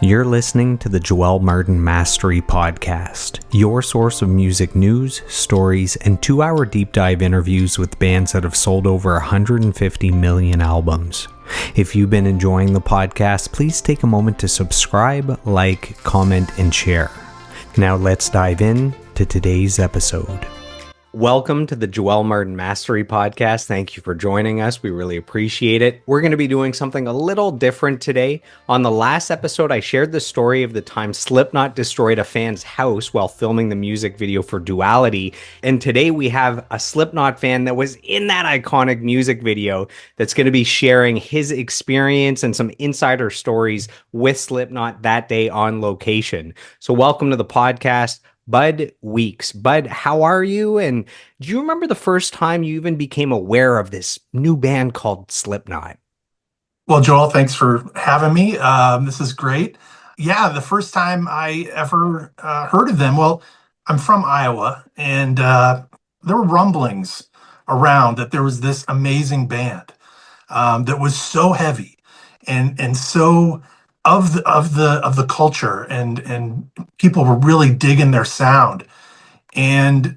You're listening to the Joel Martin Mastery Podcast, your source of music news, stories, and 2-hour deep dive interviews with bands that have sold over 150 million albums. If you've been enjoying the podcast, please take a moment to subscribe, like, comment, and share. Now let's dive in to today's episode. Welcome to the Joel Martin Mastery Podcast. Thank you for joining us. We really appreciate it. We're going to be doing something a little different today. On the last episode, I shared the story of the time Slipknot destroyed a fan's house while filming the music video for Duality. And today we have a Slipknot fan that was in that iconic music video that's going to be sharing his experience and some insider stories with Slipknot that day on location. So welcome to the podcast, Bud Weeks. Bud, how are you? And do you remember the first time you even became aware of this new band called Slipknot? Well, Joel, thanks for having me. This is great. Yeah, the first time I ever heard of them, well, I'm from Iowa, and there were rumblings around that there was this amazing band that was so heavy and so of the culture, and people were really digging their sound, and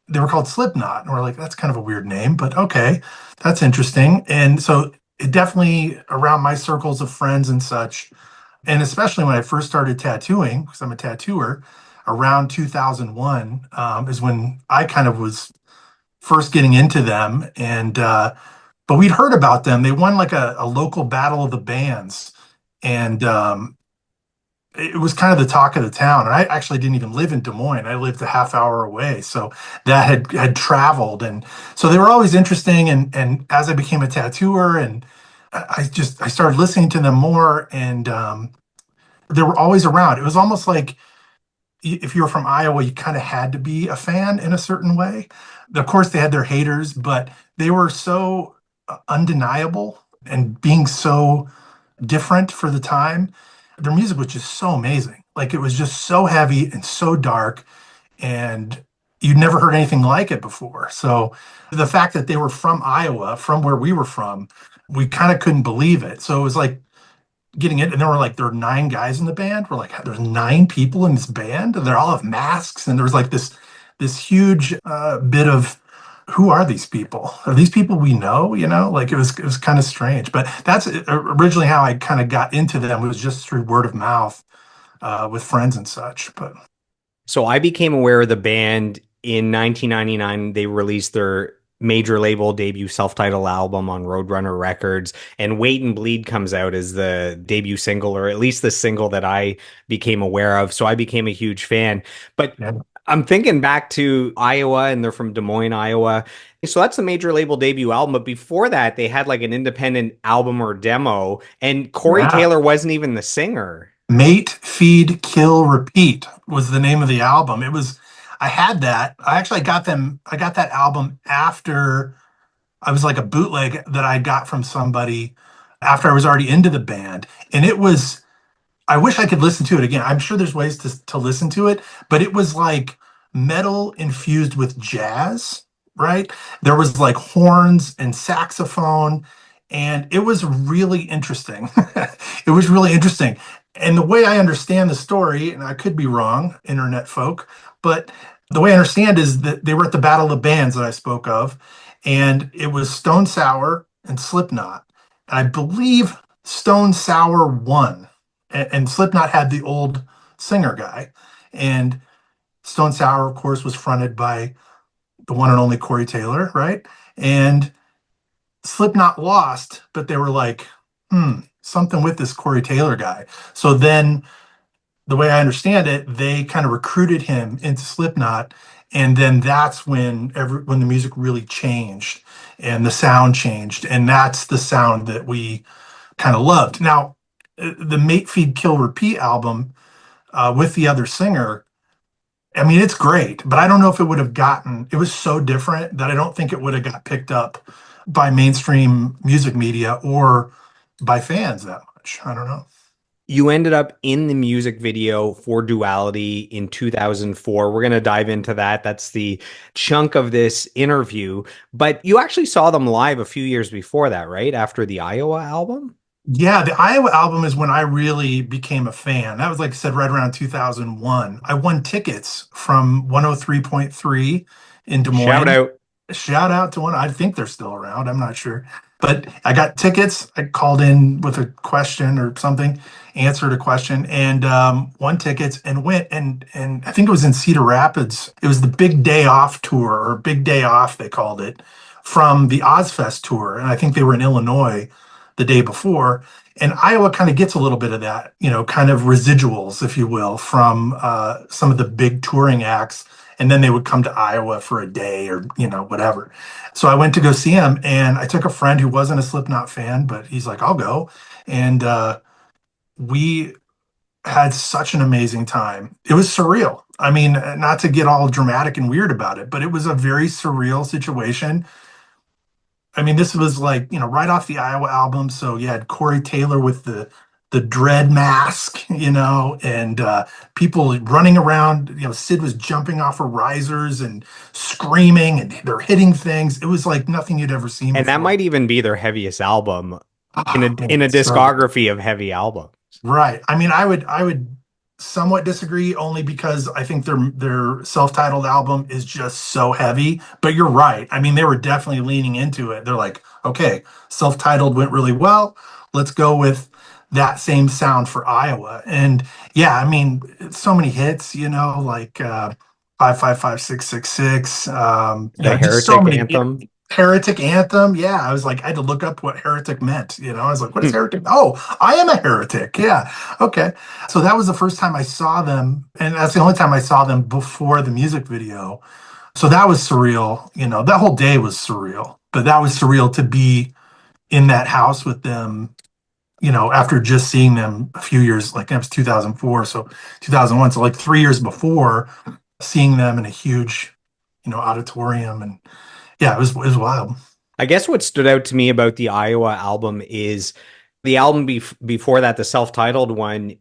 they were called Slipknot, and we're like, that's kind of a weird name, but okay, that's interesting. And so it definitely around my circles of friends and such, and especially when I first started tattooing, because I'm a tattooer, around 2001 is when I kind of was first getting into them. And but we'd heard about them. They won like a local battle of the bands, and it was kind of the talk of the town. And I actually didn't even live in Des Moines. I lived a half hour away. So that had traveled. And so they were always interesting. And as I became a tattooer, and I started listening to them more, and they were always around. It was almost like if you were from Iowa, you kind of had to be a fan in a certain way. Of course, they had their haters, but they were so undeniable and being so different for the time. Their music was just so amazing. Like, it was just so heavy and so dark, and you'd never heard anything like it before. So the fact that they were from Iowa, from where we were from, we kind of couldn't believe it. So it was like getting it, and there were 9 guys in the band. We're like, there's 9 people in this band, and they all have masks, and there was like this huge bit of, who are these people? Are these people we know? Like, it was kind of strange. But that's originally how I kind of got into them. It was just through word of mouth with friends and such. But So I became aware of the band in 1999. They released their major label debut self-titled album on Roadrunner Records, and Wait and Bleed comes out as the debut single, or at least the single that I became aware of. So I became a huge fan. But yeah. I'm thinking back to Iowa, and they're from Des Moines, Iowa. So that's the major label debut album. But before that, they had like an independent album or demo, and Corey Yeah. Taylor wasn't even the singer. Mate, Feed, Kill, Repeat was the name of the album. I had that. I got that album after I was like a bootleg that I got from somebody after I was already into the band. And I wish I could listen to it again. I'm sure there's ways to listen to it, but it was like metal infused with jazz, right? There was like horns and saxophone, and it was really interesting. It was really interesting. And the way I understand the story, and I could be wrong, internet folk, but the way I understand is that they were at the Battle of the Bands that I spoke of, and it was Stone Sour and Slipknot. And I believe Stone Sour won, and Slipknot had the old singer guy. And Stone Sour, of course, was fronted by the one and only Corey Taylor, right? And Slipknot lost, but they were like, something with this Corey Taylor guy. So then, the way I understand it, they kind of recruited him into Slipknot, and then that's when the music really changed and the sound changed, and that's the sound that we kind of loved. Now, the Mate, Feed, Kill, Repeat album with the other singer, I mean, it's great, but I don't know if it would have gotten. It was so different that I don't think it would have got picked up by mainstream music media or by fans that much. I don't know. You ended up in the music video for Duality in 2004. We're going to dive into that. That's the chunk of this interview. But you actually saw them live a few years before that, right? After the Iowa album? Yeah, the Iowa album is when I really became a fan. That was, like I said, right around 2001. I won tickets from 103.3 in Des Shout Moines. out. Shout out to one. I think they're still around. I'm not sure. But I got tickets. I called in with a question or something, answered a question, and won tickets and went. And I think it was in Cedar Rapids. It was the Big Day Off tour, or Big Day Off, they called it, from the Ozfest tour. And I think they were in Illinois the day before. And Iowa kind of gets a little bit of that, kind of residuals, if you will, from some of the big touring acts. And then they would come to Iowa for a day or, whatever. So I went to go see him, and I took a friend who wasn't a Slipknot fan, but he's like, I'll go. And we had such an amazing time. It was surreal. I mean, not to get all dramatic and weird about it, but it was a very surreal situation. I mean, this was like, right off the Iowa album. So you had Corey Taylor with the dread mask, and people running around. Sid was jumping off of risers and screaming, and they're hitting things. It was like nothing you'd ever seen And that before. might even be their heaviest album in Oh, a man, so discography of heavy albums. right. I mean, I would somewhat disagree only because I think their self-titled album is just so heavy. But you're right. I mean, they were definitely leaning into it. They're like, okay, self-titled went really well. Let's go with that same sound for Iowa. And yeah, I mean, so many hits, like 555 666. The Just so Heretic many. Anthem. Heretic Anthem. Yeah, I was like, I had to look up what heretic meant. I was like, what is heretic? Oh, I am a heretic. Yeah. Okay. So that was the first time I saw them. And that's the only time I saw them before the music video. So that was surreal. That whole day was surreal. But that was surreal to be in that house with them, after just seeing them a few years, like that was 2004. So 2001. So like 3 years before, seeing them in a huge, auditorium. And yeah, it was wild. I guess what stood out to me about the Iowa album is the album before that, the self-titled one,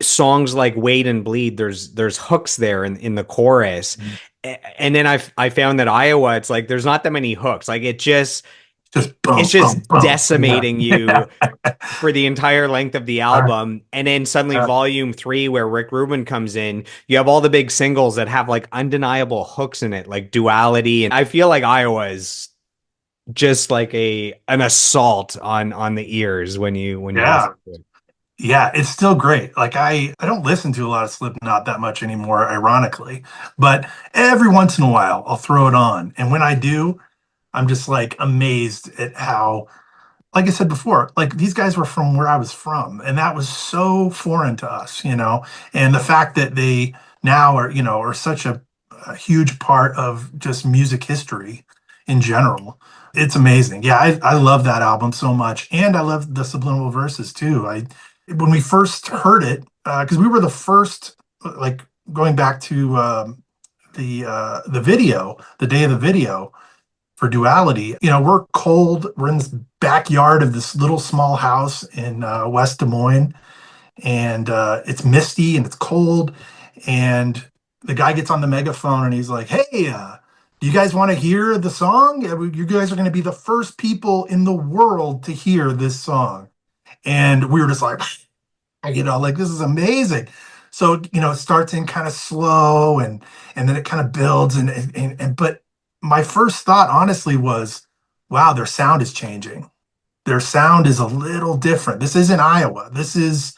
songs like Wait and Bleed, there's hooks there in the chorus. And then I found that Iowa, it's like there's not that many hooks. Like Just it's boom, just boom, boom. Yeah. decimating you for the entire length of the album. And then suddenly volume 3, where Rick Rubin comes in, you have all the big singles that have like undeniable hooks in it, like Duality. And I feel like Iowa is just like an assault on the ears when you Yeah. listen to it. Yeah, it's still great. Like I don't listen to a lot of Slipknot that much anymore, ironically, but every once in a while I'll throw it on. And when I do, I'm just like amazed at how, like I said before, like these guys were from where I was from, and that was so foreign to us. And the fact that they now are such a huge part of just music history in general. It's amazing. Yeah, I love that album so much, and I love the subliminal verses too. I When we first heard it, because we were the first, like going back to the video, the day of the video for Duality. We're cold. We're in this backyard of this little small house in West Des Moines, and it's misty and it's cold. And the guy gets on the megaphone and he's like, "Hey, do you guys want to hear the song? You guys are going to be the first people in the world to hear this song." And we were just like, like this is amazing. So, it starts in kind of slow, and then it kind of builds, and but my first thought honestly was, wow, their sound is changing. Their sound is a little different. This isn't Iowa. This is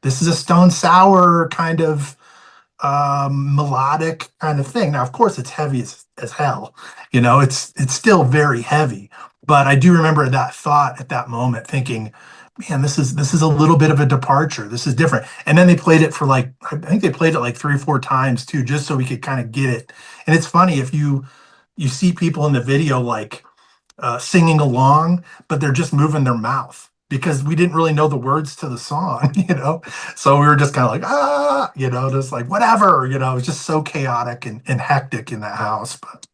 a Stone Sour kind of melodic kind of thing. Now, of course, it's heavy as hell. It's still very heavy. But I do remember that thought at that moment, thinking, man, this is a little bit of a departure. This is different. And then they played it for like, I think they played it like 3 or 4 times too, just so we could kind of get it. And it's funny if you see people in the video like singing along, but they're just moving their mouth because we didn't really know the words to the song. So we were just kind of like, just like whatever. It was just so chaotic and hectic in that house. But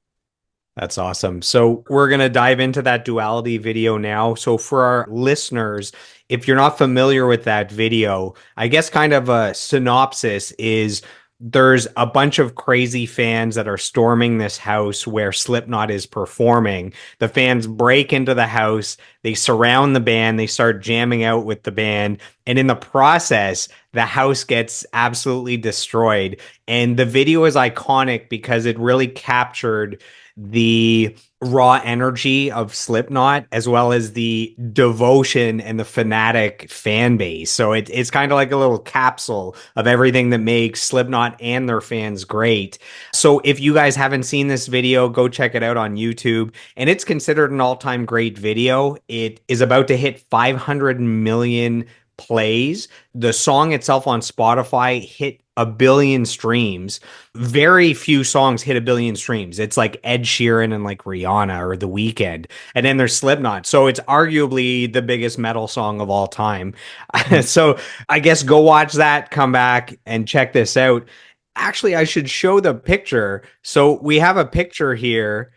That's awesome. So we're going to dive into that Duality video now. So for our listeners, if you're not familiar with that video, I guess kind of a synopsis is there's a bunch of crazy fans that are storming this house where Slipknot is performing. The fans break into the house, they surround the band, they start jamming out with the band, and in the process, the house gets absolutely destroyed. And the video is iconic because it really captured the raw energy of Slipknot as well as the devotion and the fanatic fan base. So it's kind of like a little capsule of everything that makes Slipknot and their fans great. So if you guys haven't seen this video, go check it out on YouTube. And it's considered an all-time great video. It is about to hit 500 million plays. The song itself on Spotify hit a billion streams. Very few songs hit a billion streams. It's like Ed Sheeran and like Rihanna or The Weeknd. And then there's Slipknot. So it's arguably the biggest metal song of all time. So I guess go watch that, come back and check this out. Actually, I should show the picture. So we have a picture here.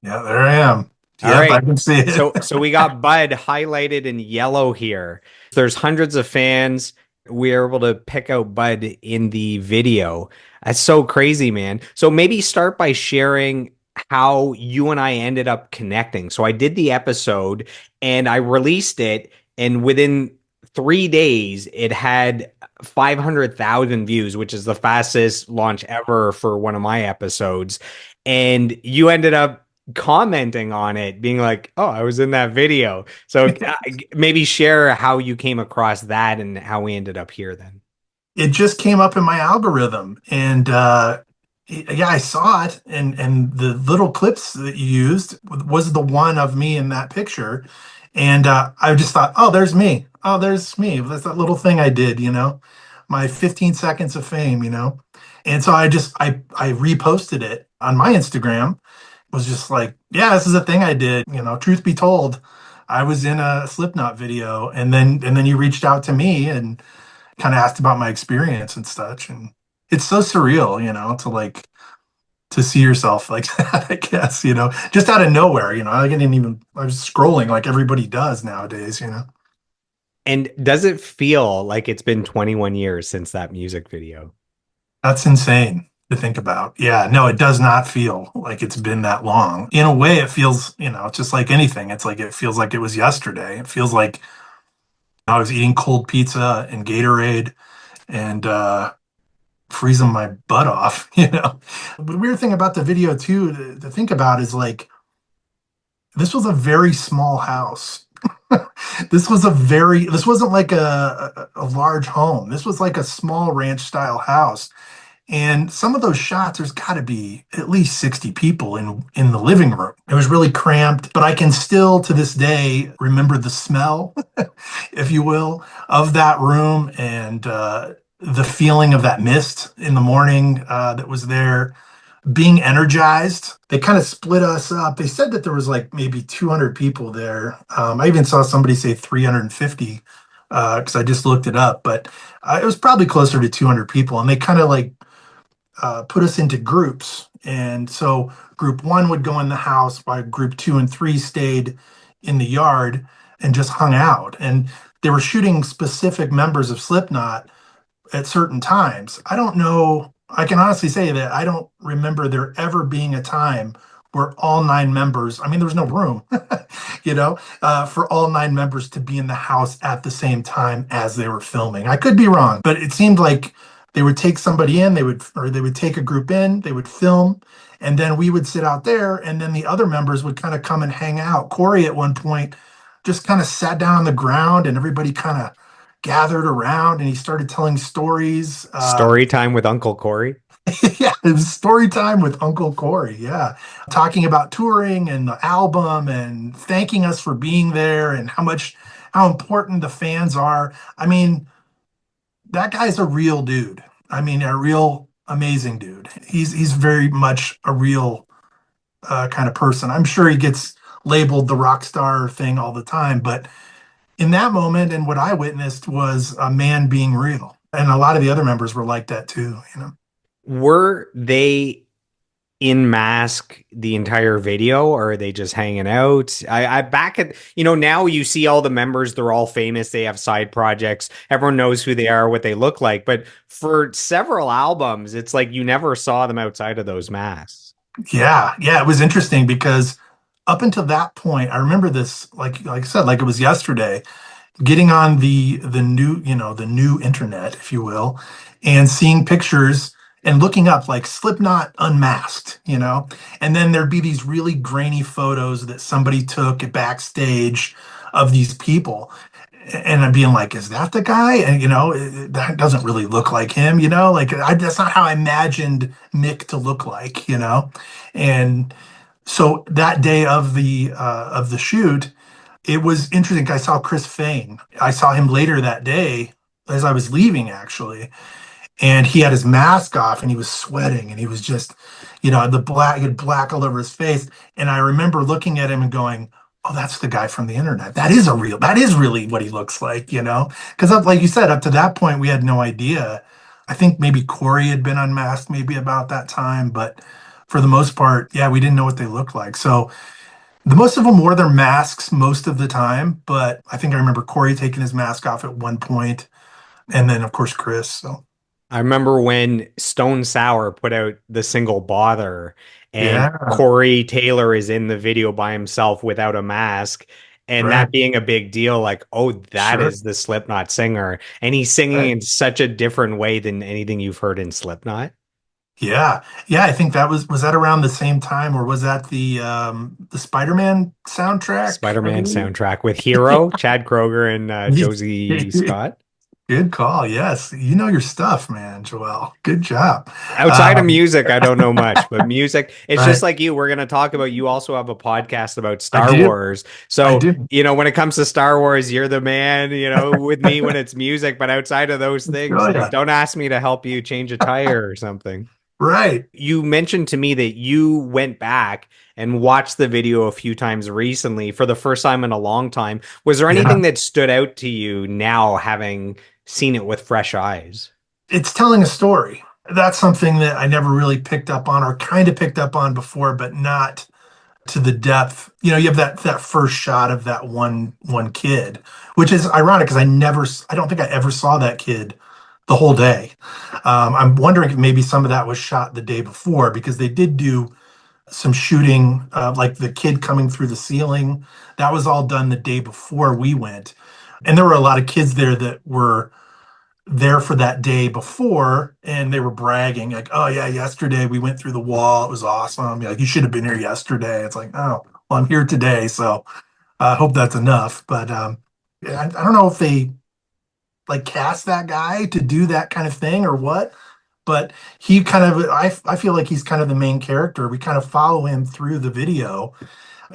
Yeah, there I am. All Yep, I right. can see it. So we got Bud highlighted in yellow here. There's hundreds of fans. We are able to pick out Bud in the video. That's so crazy, man. So maybe start by sharing how you and I ended up connecting. So I did the episode and I released it, and within 3 days, it had 500,000 views, which is the fastest launch ever for one of my episodes. And you ended up commenting on it, being like, "Oh, I was in that video." So maybe share how you came across that and how we ended up here then. It just came up in my algorithm, and yeah, I saw it, and the little clips that you used was the one of me in that picture, and I just thought, oh, there's me. Oh, there's me. That's that little thing I did, my 15 seconds of fame, and so I reposted it on my Instagram. Was just like, yeah, this is a thing I did. Truth be told, I was in a Slipknot video, and then you reached out to me and kind of asked about my experience and such. And it's so surreal, to like to see yourself like that, I guess, just out of nowhere, I was scrolling like everybody does nowadays. And does it feel like it's been 21 years since that music video? That's insane to think about. Yeah, no, it does not feel like it's been that long. In a way, it feels, it's just like anything. It's like it feels like it was yesterday. It feels like I was eating cold pizza and Gatorade and freezing my butt off. The weird thing about the video too to think about is like this was a very small house. This wasn't like a large home. This was like a small ranch style house. And some of those shots, there's got to be at least 60 people in the living room. It was really cramped, but I can still to this day remember the smell, if you will, of that room and the feeling of that mist in the morning that was there, being energized. They kind of split us up. They said that there was like maybe 200 people there. I even saw somebody say 350 because I just looked it up, but it was probably closer to 200 people. And they kind of like put us into groups. And so group one would go in the house while group two and three stayed in the yard and just hung out. And they were shooting specific members of Slipknot at certain times. I don't know. I can honestly say that I don't remember there ever being a time where all nine members, I mean, there was no room, for all nine members to be in the house at the same time as they were filming. I could be wrong, but it seemed like they would take somebody in, they would take a group in, they would film, and then we would sit out there, and then the other members would kind of come and hang out. Corey at one point just kind of sat down on the ground, and everybody kind of gathered around, and he started telling stories. Story time with Uncle Corey. Yeah, it was story time with Uncle Corey. Yeah, talking about touring and the album, and thanking us for being there, and how important the fans are. I mean, that guy's a real dude. I mean, a real amazing dude. He's very much a real kind of person. I'm sure he gets labeled the rock star thing all the time, but in that moment and what I witnessed was a man being real. And a lot of the other members were like that too. Were they in mask the entire video, or are they just hanging out? I back at, now you see all the members, they're all famous, they have side projects, everyone knows who they are, what they look like. But for several albums, it's like you never saw them outside of those masks. Yeah, yeah, it was interesting because up until that point, I remember this like I said, like it was yesterday, getting on the new, the new internet, if you will, and seeing pictures and looking up like Slipknot unmasked, and then there'd be these really grainy photos that somebody took at backstage of these people. And I'm being like, is that the guy? And that doesn't really look like him, like that's not how I imagined Mick to look like, And so that day of the shoot, it was interesting. I saw Chris Fain. I saw him later that day as I was leaving, actually, and he had his mask off and he was sweating and he was just, he had black all over his face. And I remember looking at him and going, "Oh, that's the guy from the internet. That is really what he looks like, Because like you said, up to that point, we had no idea. I think maybe Corey had been unmasked maybe about that time, but for the most part, yeah, we didn't know what they looked like. So the most of them wore their masks most of the time, but I think I remember Corey taking his mask off at one point, and then of course Chris. So I remember when Stone Sour put out the single Bother, and yeah, Corey Taylor is in the video by himself without a mask, and right, that being a big deal, like, oh, that sure, is the Slipknot singer. And he's singing right. in such a different way than anything you've heard in Slipknot. Yeah. Yeah, I think that was that around the same time, or was that the Spider-Man soundtrack, I Spider-Man believe? soundtrack with Hero, Chad Kroger, and Josie Scott. Good call. Yes. You know your stuff, man, Joel. Good job. Outside of music, I don't know much, but music, it's just Right. like you. We're going to talk about, you also have a podcast about I Star do. Wars. I So, do. when it comes to Star Wars, you're the man, with me when it's music. But outside of those things, Oh like, yeah. don't ask me to help you change a tire or something. Right. You mentioned to me that you went back and watched the video a few times recently for the first time in a long time. Was there Yeah. anything that stood out to you now, having seen it with fresh eyes? It's telling a story. That's something that I never really picked up on or kind of picked up on before, but not to the depth. You have that first shot of that one kid, which is ironic because I don't think I ever saw that kid the whole day. I'm wondering if maybe some of that was shot the day before because they did do some shooting, like the kid coming through the ceiling. That was all done the day before we went, and there were a lot of kids there that were there for that day before, and they were bragging like, "Oh yeah, yesterday we went through the wall. It was awesome. Like you should have been here yesterday." It's like, "Oh, well, I'm here today, so I hope that's enough." But yeah, I don't know if they like cast that guy to do that kind of thing or what. But he kind of, I feel like he's kind of the main character. We kind of follow him through the video.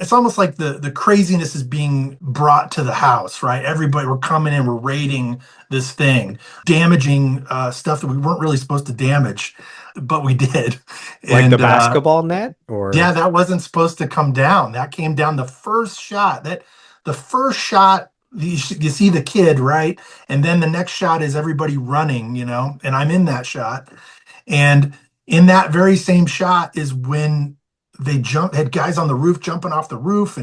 It's almost like the craziness is being brought to the house, right? Everybody, we're coming in, we're raiding this thing, damaging stuff that we weren't really supposed to damage, but we did. Like the And basketball net, or yeah, that wasn't supposed to come down. That came down the first shot. The first shot, you see the kid, right? And then the next shot is everybody running, and I'm in that shot. And in that very same shot is when had guys on the roof jumping off the roof,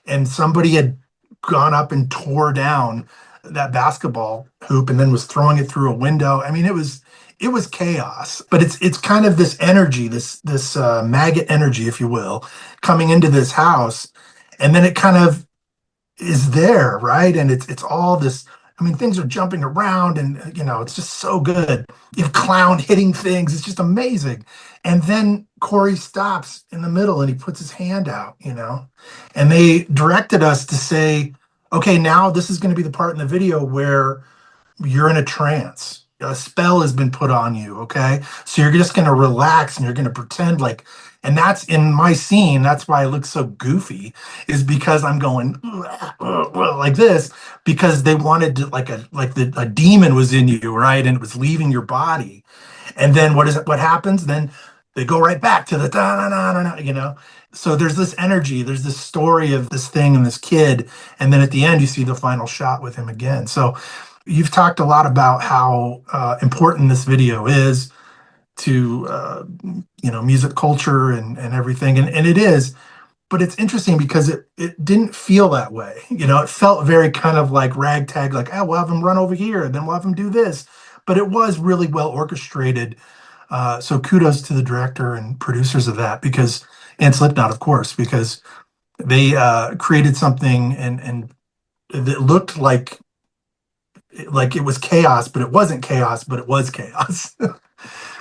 and somebody had gone up and tore down that basketball hoop and then was throwing it through a window. I mean, it was chaos, but it's kind of this energy, this maggot energy, if you will, coming into this house, and then it kind of is there, right? And it's all this. I mean, things are jumping around, and it's just so good. You have clown hitting things; it's just amazing. And then Corey stops in the middle, and he puts his hand out, and they directed us to say, "Okay, now this is going to be the part in the video where you're in a trance. A spell has been put on you, okay? So you're just going to relax and you're going to pretend like, and that's in my scene. That's why I look so goofy, is because I'm going like this because they wanted to, a demon was in you, right? And it was leaving your body. And then what happens? Then they go right back to the da da da da, So there's this energy, there's this story of this thing and this kid, and then at the end you see the final shot with him again. So you've talked a lot about how important this video is. to music culture and everything, and it is. But it's interesting because it didn't feel that way. It felt very kind of like ragtag, like, oh, we'll have them run over here, and then we'll have them do this. But it was really well orchestrated. So kudos to the director and producers of that, because, and Slipknot, of course, because they created something and that looked like it was chaos, but it wasn't chaos, but it was chaos.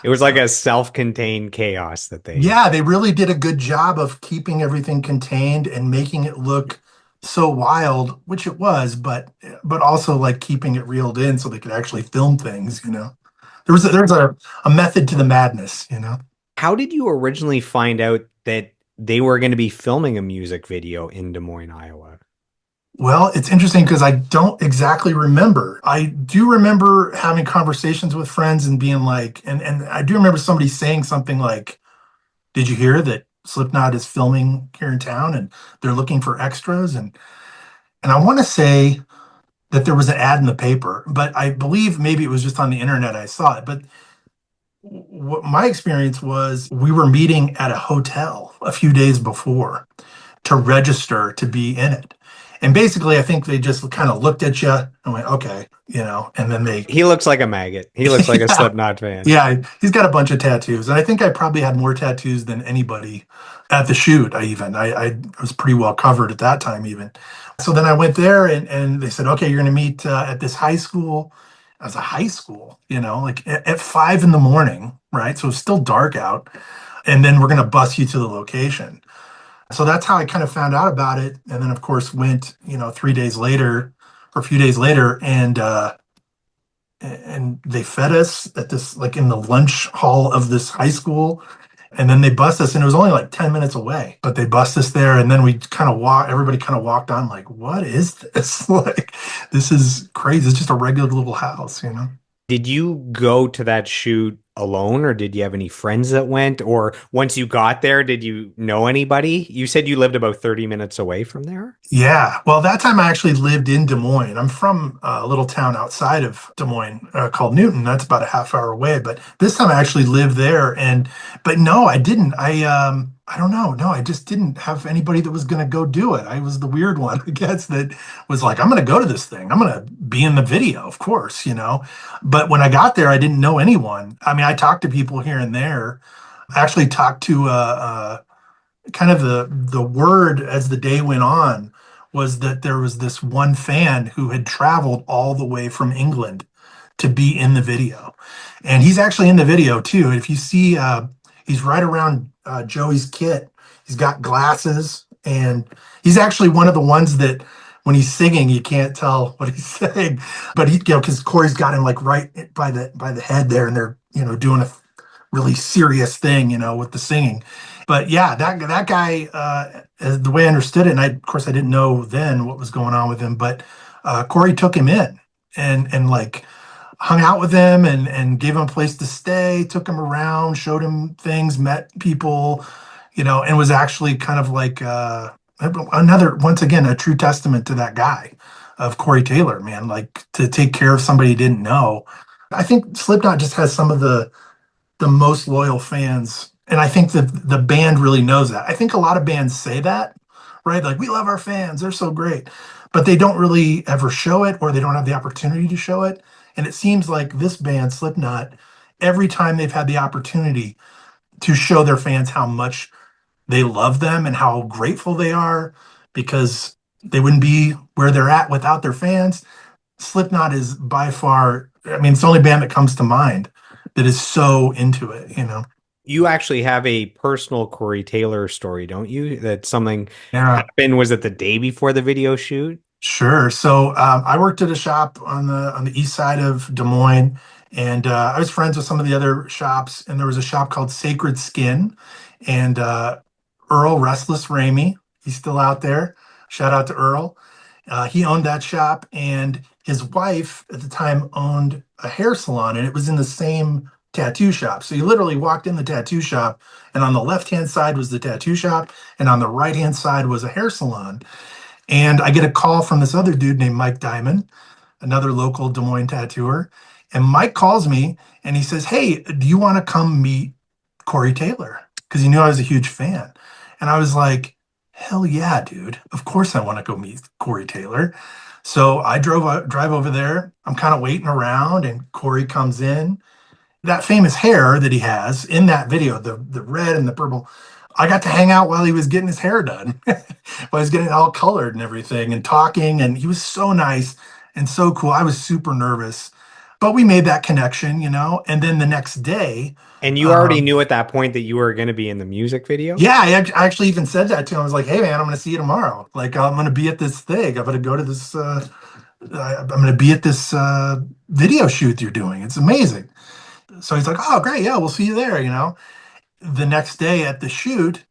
It was like a self-contained chaos that they. Yeah, they really did a good job of keeping everything contained and making it look so wild, which it was, but also like keeping it reeled in so they could actually film things. There was a method to the madness. How did you originally find out that they were going to be filming a music video in Des Moines, Iowa? Well, it's interesting because I don't exactly remember. I do remember having conversations with friends and being like, and I do remember somebody saying something like, "Did you hear that Slipknot is filming here in town and they're looking for extras?" And I want to say that there was an ad in the paper, but I believe maybe it was just on the internet I saw it. But what my experience was, we were meeting at a hotel a few days before to register to be in it. And basically, I think they just kind of looked at you and went, okay, and then they, He looks like a maggot. He looks like a yeah, Slipknot fan. yeah, he's got a bunch of tattoos. And I think I probably had more tattoos than anybody at the shoot. I was pretty well covered at that time, even. So then I went there and they said, okay, you're going to meet at this high school. As a high school, like at 5 in the morning, right? So it's still dark out. And then we're going to bus you to the location. So that's how I kind of found out about it. And then, of course, went, 3 days later or a few days later, and they fed us at this, like in the lunch hall of this high school. And then they bust us, and it was only like 10 minutes away, but they bust us there. And then we kind of everybody kind of walked on, like, what is this? Like, this is crazy. It's just a regular little house. Did you go to that shoot alone, or did you have any friends that went? Or once you got there, did you know anybody? You said you lived about 30 minutes away from there. Yeah. Well, that time I actually lived in Des Moines. I'm from a little town outside of Des Moines called Newton. That's about a half hour away. But this time I actually lived there. But no, I didn't. I don't know. No, I just didn't have anybody that was going to go do it. I was the weird one, I guess, that was like, I'm going to go to this thing. I'm going to be in the video, of course. But when I got there, I didn't know anyone. I mean, I talked to people here and there. I actually talked to kind of the word as the day went on was that there was this one fan who had traveled all the way from England to be in the video. And he's actually in the video too. If you see, he's right around Joey's kit. He's got glasses, and he's actually one of the ones that when he's singing, you can't tell what he's saying. But because Corey's got him like right by the head there, and they're doing a really serious thing, with the singing. But yeah, that guy, the way I understood it, and of course I didn't know then what was going on with him, but Corey took him in and like hung out with him and gave him a place to stay, took him around, showed him things, met people, and was actually kind of like another, once again, a true testament to that guy of Corey Taylor, man, like to take care of somebody he didn't know. I think Slipknot just has some of the most loyal fans. And I think that the band really knows that. I think a lot of bands say that, right? Like, we love our fans, they're so great. But they don't really ever show it, or they don't have the opportunity to show it. And it seems like this band, Slipknot, every time they've had the opportunity to show their fans how much they love them and how grateful they are, because they wouldn't be where they're at without their fans. Slipknot is by far, I mean, it's the only band that comes to mind that is so into it. You actually have a personal Corey Taylor story, don't you? That something Yeah, happened. Was it the day before the video shoot? sure. So I worked at a shop on the east side of Des Moines, and I was friends with some of the other shops. And there was a shop called Sacred Skin, and Earl Restless Ramey, he's still out there. Shout out to Earl. He owned that shop, and his wife at the time owned a hair salon, and it was in the same tattoo shop. So you literally walked in the tattoo shop, and on the left-hand side was the tattoo shop, and on the right-hand side was a hair salon. And I get a call from this other dude named Mike Diamond, another local Des Moines tattooer. And Mike calls me and he says, "Hey, do you want to come meet Corey Taylor?" Because he knew I was a huge fan. And I was like, "Hell yeah, dude. Of course I want to go meet Corey Taylor." So I drive over there. I'm kind of waiting around and Corey comes in. That famous hair that he has in that video, the red and the purple, I got to hang out while he was getting his hair done. While he was getting it all colored and everything and talking. And he was so nice and so cool. I was super nervous, but we made that connection, you know. And then the next day, And you already um, knew at that point that you were going to be in the music video? yeah, I actually even said that to him. I was like, "Hey, man, I'm going to see you tomorrow. Like, I'm going to be at this thing. I'm going to go to this. I'm going to be at this video shoot you're doing. It's amazing." So he's like, "Oh, great. Yeah, we'll see you there." You know, the next day at the shoot,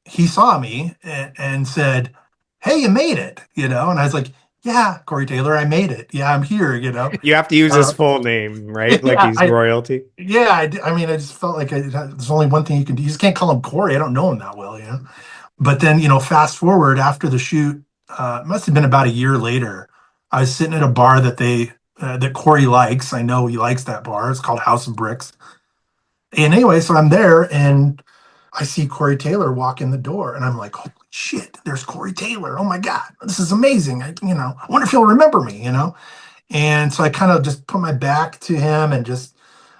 he saw me and said, "Hey, you made it." You know, and I was like, "Yeah, Corey Taylor, I made it. Yeah, I'm here." You know, You have to use his uh, full name, right? Like yeah, he's royalty. I mean, I just felt like there's only one thing you can do. You just can't call him Corey. I don't know him that well, you know. But then, you know, fast forward after the shoot, it must have been about a year later. I was sitting at a bar that Corey likes. I know he likes that bar. It's called House of Bricks. And anyway, so I'm there and I see Corey Taylor walk in the door, and I'm like, "Holy shit, there's Corey Taylor. Oh my God, this is amazing. I wonder if he'll remember me, you know?" And so I kind of just put my back to him and just,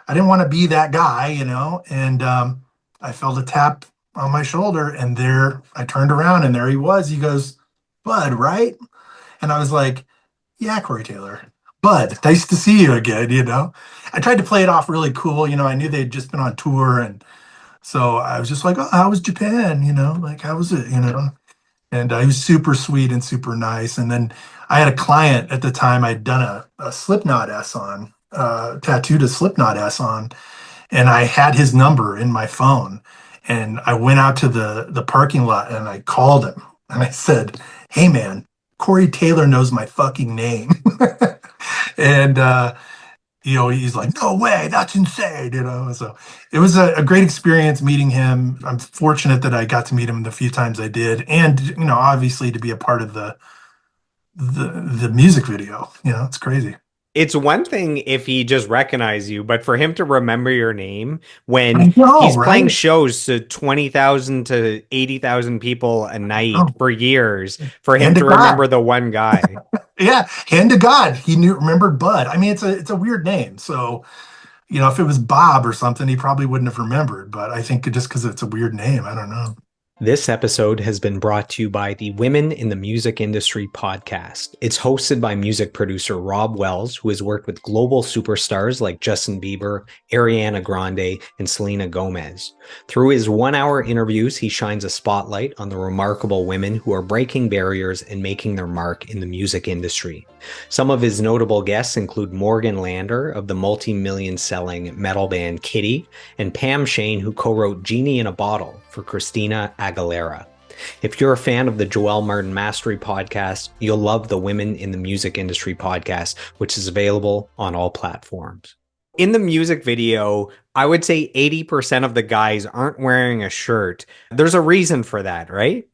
I didn't want to be that guy, you know? And I felt a tap on my shoulder, and there I turned around and there he was. He goes, "Bud, right?" And I was like, "Yeah, Corey Taylor. Bud, nice to see you again, you know?" I tried to play it off really cool. You know, I knew they'd just been on tour. And so I was just like, "Oh, how was Japan? You know, like, how was it? You know?" And he was super sweet and super nice. And then I had a client at the time. I'd done a Slipknot S on, tattooed a Slipknot S on, and I had his number in my phone. And I went out to the parking lot and I called him and I said, "Hey man, Corey Taylor knows my fucking name." And you know, he's like, "No way, that's insane," you know. So it was a great experience meeting him. I'm fortunate that I got to meet him the few times I did, and you know, obviously to be a part of the music video. You know, it's crazy. It's one thing if he just recognized you, but for him to remember your name when I know, he's playing right? shows to 20,000 to 80,000 people a night Oh, for years, for him hand to to God. remember the one guy. Yeah, hand to God. He knew, remembered Bud. I mean, it's a weird name. So, you know, if it was Bob or something, he probably wouldn't have remembered. But I think just because it's a weird name, I don't know. This episode has been brought to you by the Women in the Music Industry podcast. It's hosted by music producer Rob Wells, who has worked with global superstars like Justin Bieber, Ariana Grande, and Selena Gomez. Through his 1 hour interviews, he shines a spotlight on the remarkable women who are breaking barriers and making their mark in the music industry. Some of his notable guests include Morgan Lander of the multi-million selling metal band Kitty, and Pam Shane, who co-wrote Genie in a Bottle for Christina Aguilera. If you're a fan of the Joel Martin Mastery podcast, you'll love the Women in the Music Industry podcast, which is available on all platforms. In the music video, I would say 80% of the guys aren't wearing a shirt. There's a reason for that, right?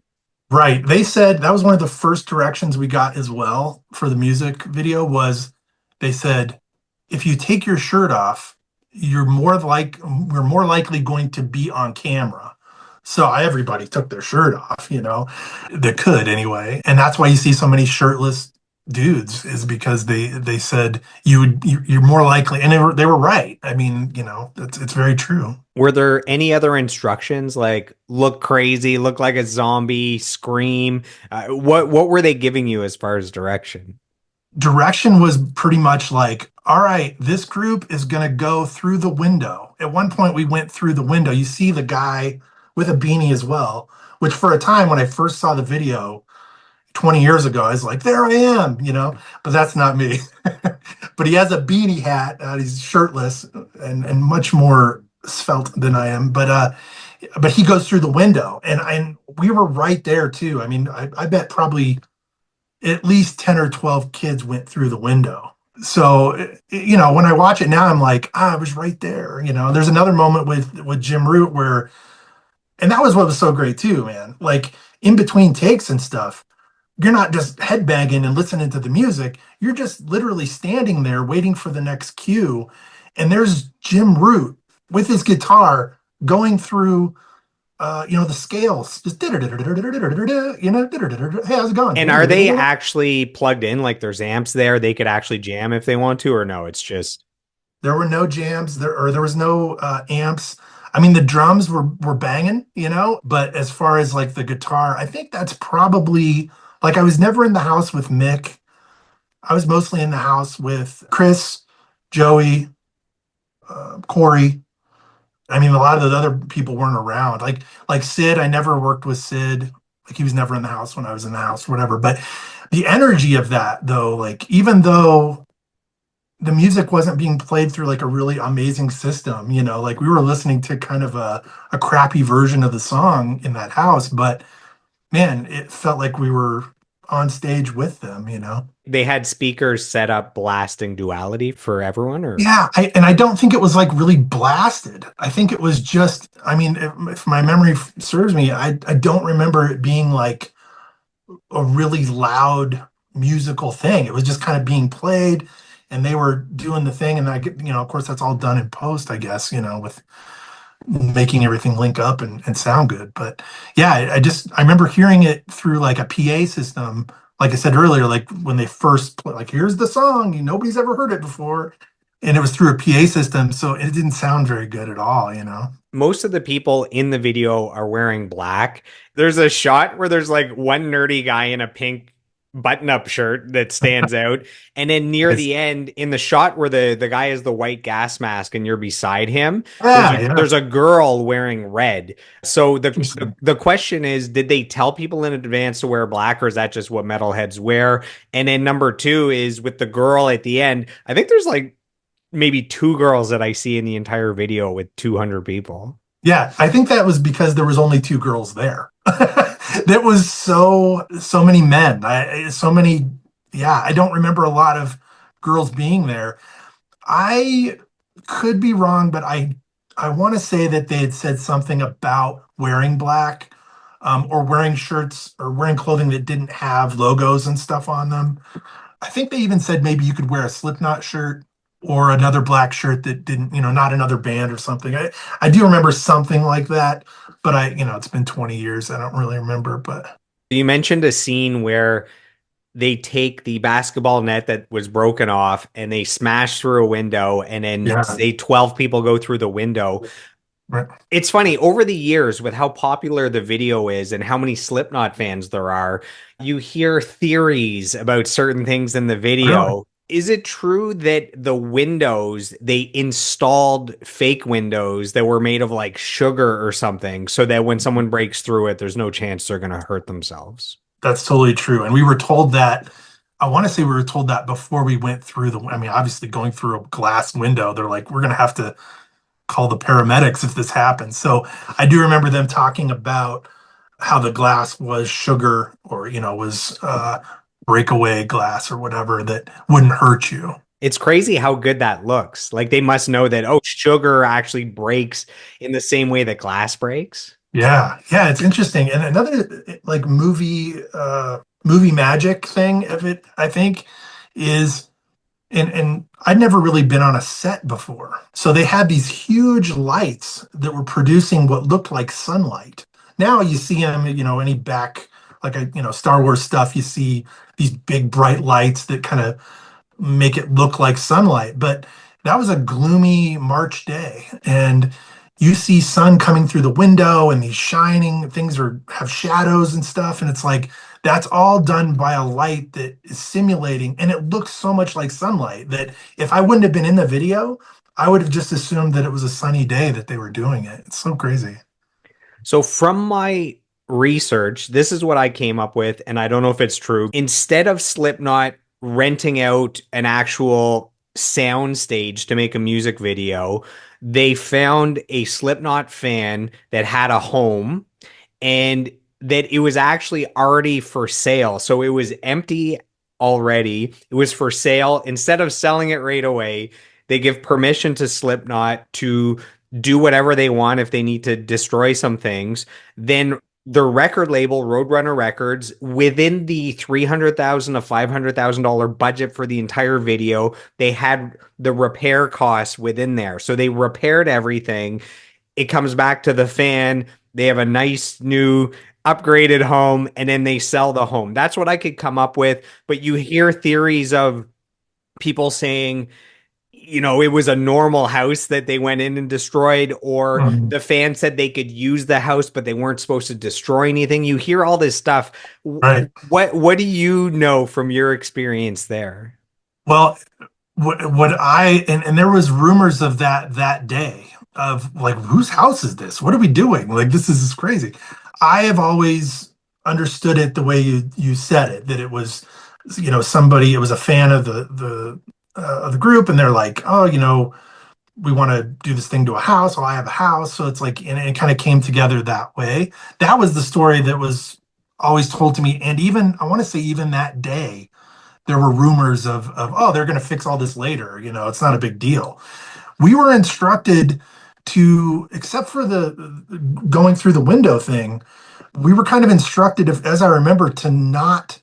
Right. They said that was one of the first directions we got as well for the music video was they said, if you take your shirt off, we're more likely going to be on camera. So everybody took their shirt off, you know, that could anyway. And that's why you see so many shirtless dudes is because they said you're more likely, and they were right. I mean, you know, it's very true. Were there any other instructions like look crazy, look like a zombie, scream? What were they giving you as far as direction? Direction was pretty much like, all right, this group is going to go through the window. At one point, we went through the window. You see the guy with a beanie as well, which for a time when I first saw the video 20 years ago, I was like, there I am, you know, but that's not me. But he has a beanie hat. He's shirtless and much more svelte than I am. But he goes through the window, and we were right there too. I mean, I bet probably at least 10 or 12 kids went through the window. So, you know, when I watch it now, I'm like, I was right there. You know, there's another moment with Jim Root where, and that was what was so great too, man. Like in between takes and stuff, you're not just headbanging and listening to the music. You're just literally standing there waiting for the next cue. And there's Jim Root with his guitar going through, the scales. Just, hey, how's it And are they going? actually plugged in? Like there's amps there, they could actually jam if they want to, or no, it's just There were no jams there was no amps. I mean, the drums were banging, but as far as like the guitar, I think that's probably like I was never in the house with Mick. I was mostly in the house with Chris, Joey, Corey. I mean, a lot of the other people weren't around. Like Sid, I never worked with Sid. Like he was never in the house when I was in the house, whatever. But the energy of that, though, like even though the music wasn't being played through like a really amazing system, like we were listening to kind of a crappy version of the song in that house, but man, it felt like we were on stage with them. they had speakers set up blasting Duality for everyone, or Yeah, and I don't think it was like really blasted. I think it was just, I mean, if my memory serves me, I don't remember it being like a really loud musical thing. It was just kind of being played and they were doing the thing. And I get, of course, that's all done in post, I guess, with making everything link up and sound good. But yeah, I remember hearing it through like a PA system. Like I said earlier, like when they first play, like here's the song, nobody's ever heard it before, and it was through a PA system, so it didn't sound very good at all. most of the people in the video are wearing black. There's a shot where there's like one nerdy guy in a pink button-up shirt that stands out, and then near It's, the end, in the shot where the guy has the white gas mask and you're beside him, there's yeah, a yeah, there's a girl wearing red. So the interesting. the question is, did they tell people in advance to wear black, or is that just what metalheads wear? And then number two is with the girl at the end. I think there's like maybe two girls that I see in the entire video with 200 people. Yeah, I think that was because there was only two girls there. There was so many men. So many. Yeah, I don't remember a lot of girls being there. I could be wrong, but I want to say that they had said something about wearing black, or wearing shirts or wearing clothing that didn't have logos and stuff on them. I think they even said maybe you could wear a Slipknot shirt or another black shirt that didn't, not another band or something. I do remember something like that, but it's been 20 years. I don't really remember, but You mentioned a scene where they take the basketball net that was broken off and they smash through a window, and then yeah, say 12 people go through the window. right. It's funny, over the years, with how popular the video is and how many Slipknot fans there are, you hear theories about certain things in the Really? video. Is it true that the windows, they installed fake windows that were made of like sugar or something so that when someone breaks through it, there's no chance they're going to hurt themselves? That's totally true. And we were told that, I want to say we were told that before we went through I mean, obviously going through a glass window, they're like, we're going to have to call the paramedics if this happens. So I do remember them talking about how the glass was sugar or, was breakaway glass or whatever that wouldn't hurt you. It's crazy how good that looks. Like they must know that, oh, sugar actually breaks in the same way that glass breaks. Yeah, yeah, it's interesting. And another like movie magic thing of it, I think, is and I'd never really been on a set before. So they had these huge lights that were producing what looked like sunlight. Now you see them, any back like Star Wars stuff, you see these big bright lights that kind of make it look like sunlight. But that was a gloomy March day, and you see sun coming through the window, and these shining things have shadows and stuff, and it's like that's all done by a light that is simulating, and it looks so much like sunlight that if I wouldn't have been in the video, I would have just assumed that it was a sunny day that they were doing it. It's so crazy. So, from my research, this is what I came up with, and I don't know if it's true. Instead of Slipknot renting out an actual sound stage to make a music video, they found a Slipknot fan that had a home and that it was actually already for sale. So it was empty already. It was for sale. Instead of selling it right away, they give permission to Slipknot to do whatever they want if they need to destroy some things. Then their record label, Roadrunner Records, within the $300,000 to $500,000 budget for the entire video, they had the repair costs within there. So they repaired everything. It comes back to the fan. They have a nice new upgraded home, and then they sell the home. That's what I could come up with. But you hear theories of people saying, it was a normal house that they went in and destroyed, or Mhm. the fan said they could use the house, but they weren't supposed to destroy anything. You hear all this stuff. Right. What do you know from your experience there? Well, what I and there was rumors of that day of like whose house is this? What are we doing? Like this is crazy. I have always understood it the way you said it, that it was somebody, it was a fan of the group, and they're like, oh, we want to do this thing to a house. Well, I have a house, so it's like, and it kind of came together that way. That was the story that was always told to me, and even I want to say even that day there were rumors of oh, they're going to fix all this later. It's not a big deal. We were instructed to, except for the going through the window thing, we were kind of instructed, as I remember, to not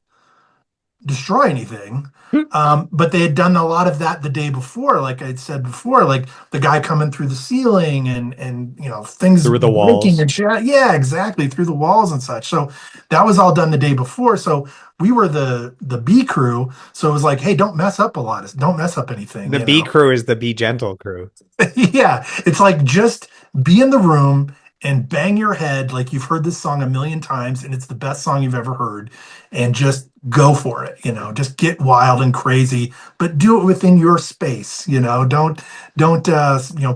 destroy anything. But they had done a lot of that the day before, like I'd said before, like the guy coming through the ceiling and things Through the breaking walls. and shit. Yeah, exactly, through the walls and such. So that was all done the day before. So we were the B crew. So it was like, hey, don't mess up anything, The B crew is the Be Gentle crew. Yeah, it's like just be in the room and bang your head like you've heard this song a million times and it's the best song you've ever heard, and just go for it, just get wild and crazy, but do it within your space, don't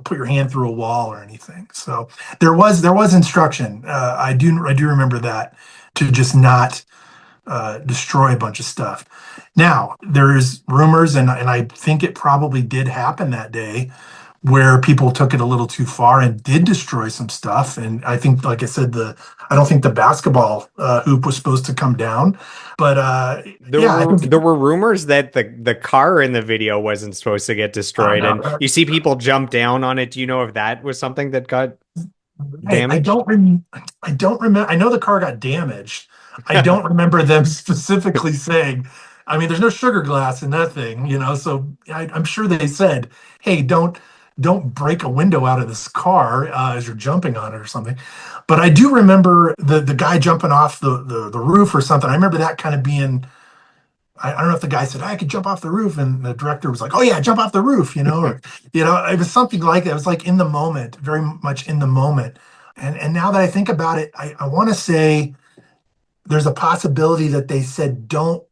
put your hand through a wall or anything. So there was instruction. I do remember that, to just not destroy a bunch of stuff. Now, there's rumors, and I think it probably did happen that day, where people took it a little too far and did destroy some stuff. And I think, like I said, I don't think the basketball hoop was supposed to come down, but There yeah, I were think. there were rumors that the car in the video wasn't supposed to get I destroyed, know. and you see people jump down on it. Do you know if that was something that got Right. I damaged? don't rem I don't remember. I know the car got damaged. I don't remember them specifically saying, I mean, there's no sugar glass in that thing, so I'm sure they said, hey, don't break a window out of this car as you're jumping on it or something. But I do remember the guy jumping off the roof or something. I remember that kind of being, I don't know if the guy said I could jump off the roof, and the director was like, "Oh yeah, jump off the roof," or it was something like that. It was like in the moment, very much in the moment. And now that I think about it, I want to say there's a possibility that they said don't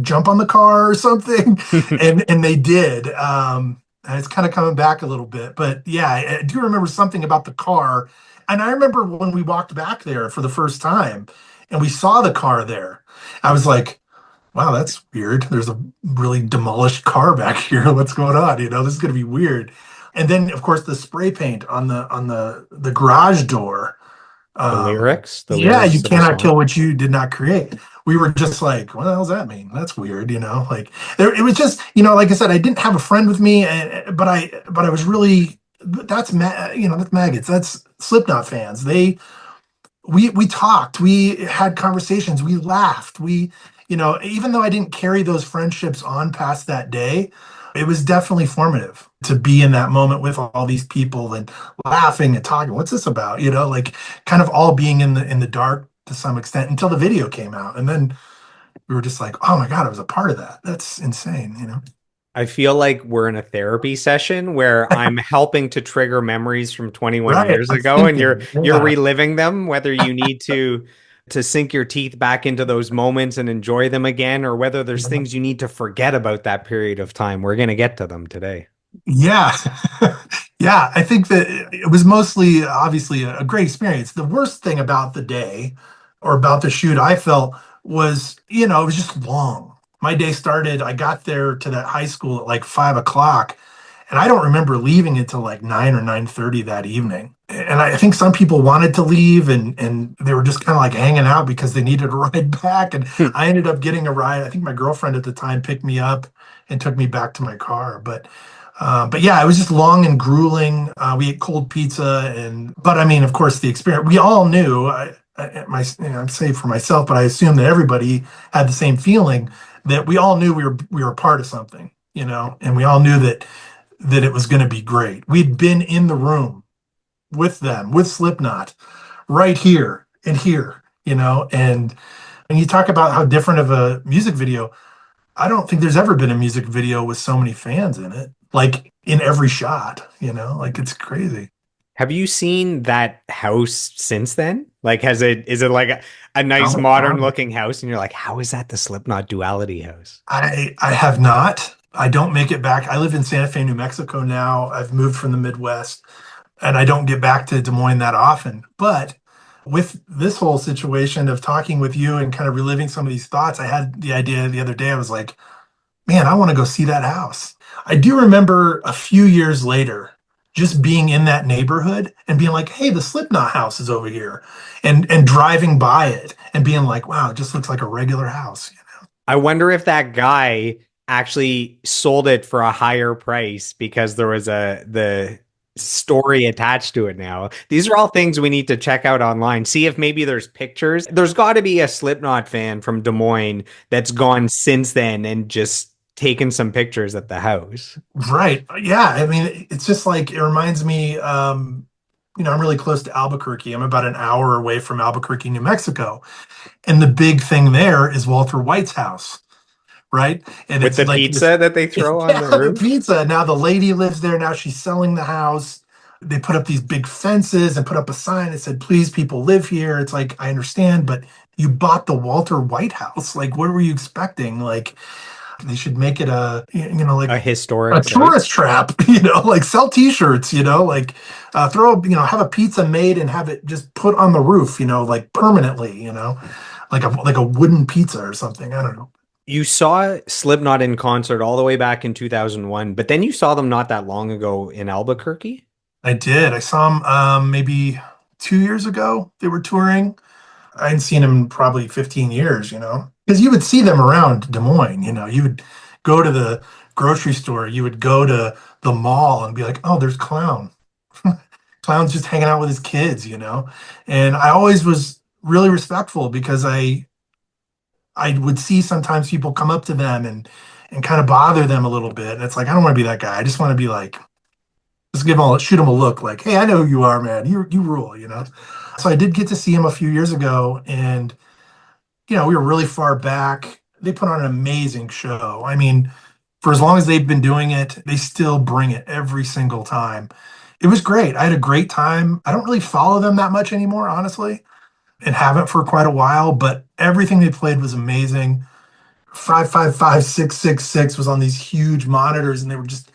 jump on the car or something, and they did. And it's kind of coming back a little bit, but yeah, I do remember something about the car, and I remember when we walked back there for the first time, and we saw the car there. I was like, wow, that's weird. There's a really demolished car back here. What's going on? This is going to be weird. And then, of course, the spray paint on the garage door. The lyrics, the Yeah, you lyrics of the cannot song. kill what you did not create. We were just like, what the hell does that mean? That's weird, like it was just, like I said, I didn't have a friend with me, but I was really, that's maggots. That's Slipknot fans. We talked, we had conversations, we laughed, even though I didn't carry those friendships on past that day, it was definitely formative to be in that moment with all these people and laughing and talking. What's this about? Like kind of all being in the dark to some extent until the video came out. And then we were just like, oh my God, I was a part of that. That's insane. I feel like we're in a therapy session where I'm helping to trigger memories from 21 Right. years I'm ago, and you're thinking, you're yeah. reliving them, whether you need to sink your teeth back into those moments and enjoy them again, or whether there's things you need to forget about that period of time. We're going to get to them today. Yeah. Yeah. I think that it was mostly obviously a great experience. The worst thing about the day or about the shoot, I felt, was, it was just long. My day started, I got there to that high school at like 5 o'clock, and I don't remember leaving until like 9 or 9:30 that evening. And I think some people wanted to leave, and they were just kind of like hanging out because they needed a ride back. And I ended up getting a ride. I think my girlfriend at the time picked me up and took me back to my car. But But yeah, it was just long and grueling. We ate cold pizza, but I mean, of course, the experience. We all knew. I'm saying for myself, but I assume that everybody had the same feeling that we all knew we were part of something, and we all knew that it was going to be great. We'd been in the room with them, with Slipknot, right here and here, and when you talk about how different of a music video, I don't think there's ever been a music video with so many fans in it, like in every shot, like it's crazy. Have you seen that house since then? Like, is it like a nice Oh, modern wow. looking house? And you're like, how is that the Slipknot Duality house? I have not. I don't make it back. I live in Santa Fe, New Mexico now. I've moved from the Midwest and I don't get back to Des Moines that often. But with this whole situation of talking with you and kind of reliving some of these thoughts, I had the idea the other day. I was like, man, I want to go see that house. I do remember a few years later just being in that neighborhood and being like, hey, the Slipknot house is over here, and driving by it and being like, wow, it just looks like a regular house. I wonder if that guy actually sold it for a higher price because there was the story attached to it now. These are all things we need to check out online. See if maybe there's pictures. There's got to be a Slipknot fan from Des Moines that's gone since then and just taken some pictures at the house. Right. Yeah. I mean, it's just like it reminds me, I'm really close to Albuquerque. I'm about an hour away from Albuquerque, New Mexico. And the big thing there is Walter White's house, right? And With it's the like this, pizza that they throw on yeah, the the roof. pizza. Now the lady lives there. Now she's selling the house. They put up these big fences and put up a sign that said, please, people live here. It's like, I understand, but you bought the Walter White house. Like, what were you expecting? Like, they should make it like A a historic site. tourist trap, like sell t-shirts, like have a pizza made and have it just put on the roof, like permanently, like a wooden pizza or something. I don't know. You saw Slipknot in concert all the way back in 2001, but then you saw them not that long ago in Albuquerque. I did. I saw them maybe 2 years ago. They were touring. I hadn't seen them in probably 15 years, because you would see them around Des Moines, you would go to the grocery store, you would go to the mall and be like, oh, there's Clown. Clown's just hanging out with his kids. And I always was really respectful because I would see sometimes people come up to them and kind of bother them a little bit. And it's like, I don't want to be that guy. I just want to be like, just shoot him a look like, hey, I know who you are, man. You rule. So I did get to see him a few years ago, and we were really far back. They put on an amazing show. I mean, for as long as they've been doing it, they still bring it every single time. It was great. I had a great time. I don't really follow them that much anymore, honestly, and haven't for quite a while, but everything they played was amazing. 555 666 was on these huge monitors and they were just,